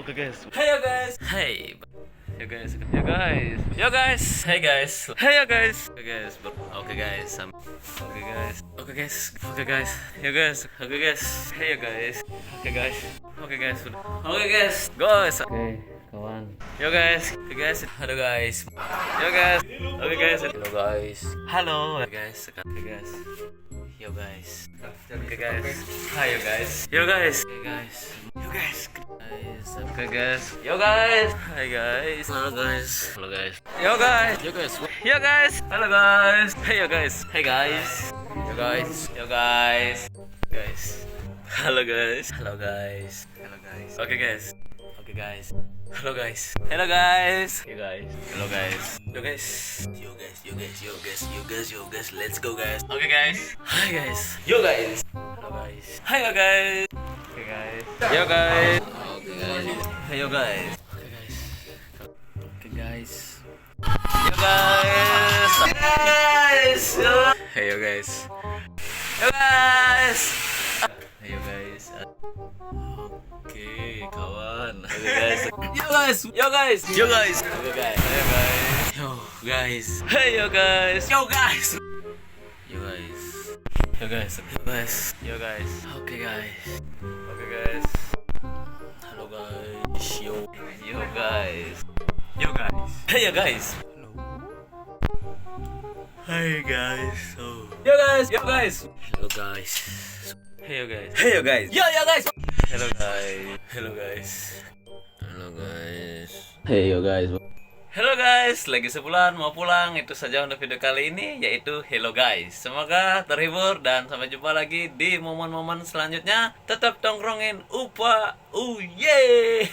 Oke guys. Hey guys. Hey. Yo guys. Yo guys. Yo guys. Hey guys. Hey yo guys. Oke guys. Oke guys. Oke guys. Oke guys. Oke guys. Yo guys. Oke guys. Hey yo guys. Oke guys. Oke guys. Oke guys. Guys. Oke kawan. Yo guys. Oke guys. Halo guys. Yo guys. Oke guys. Halo guys. Halo guys. Oke guys. Yo guys. Oke guys. Hi yo guys. Yo guys. Oke guys. Yo guys. Oke guys. Yo guys. Hi guys. Halo guys. Halo guys. Yo guys. Yo guys. Yo guys. Halo guys. Hey yo guys. Hey guys. Yo guys. Yo guys. Guys. Halo guys. Halo guys. Halo guys. Oke guys. Oke guys. Halo guys. Hello guys. Yo guys. Hello guys. Yo guys. Yo guys. Yo guys. Yo guys. Yo guys. Yo guys. Let's go guys. Oke guys. Hi guys. Yo guys. Hello guys. Hi yo guys. Oke guys. Yo guys. Oke guys. Hey yo guys. Oke guys. Oke guys. Yo guys. Guys. Hey yo guys. Yo guys. Hey yo guys. Oke kawan. Oke guys. Yo guys. Yo guys. Yo guys. Oke guys. Yo guys. Yo guys. Hey yo guys. Yo guys. Yo guys. Yo guys. Yo guys. Yo guys. Oke guys. Oke guys. Halo guys. Yo. Yo guys. Yo guys. Hey yo guys. Hey guys. Oh. Yo guys. Yo guys. Hello guys. Hey yo guys. Hey yo guys. Yo guys. Hello guys. Hello guys. Hello guys. Hey yo guys. Hello guys, lagi sebulan mau pulang. Itu saja untuk video kali ini, yaitu hello guys. Semoga terhibur dan sampai jumpa lagi di momen-momen selanjutnya. Tetap tongkrongin UpaUye.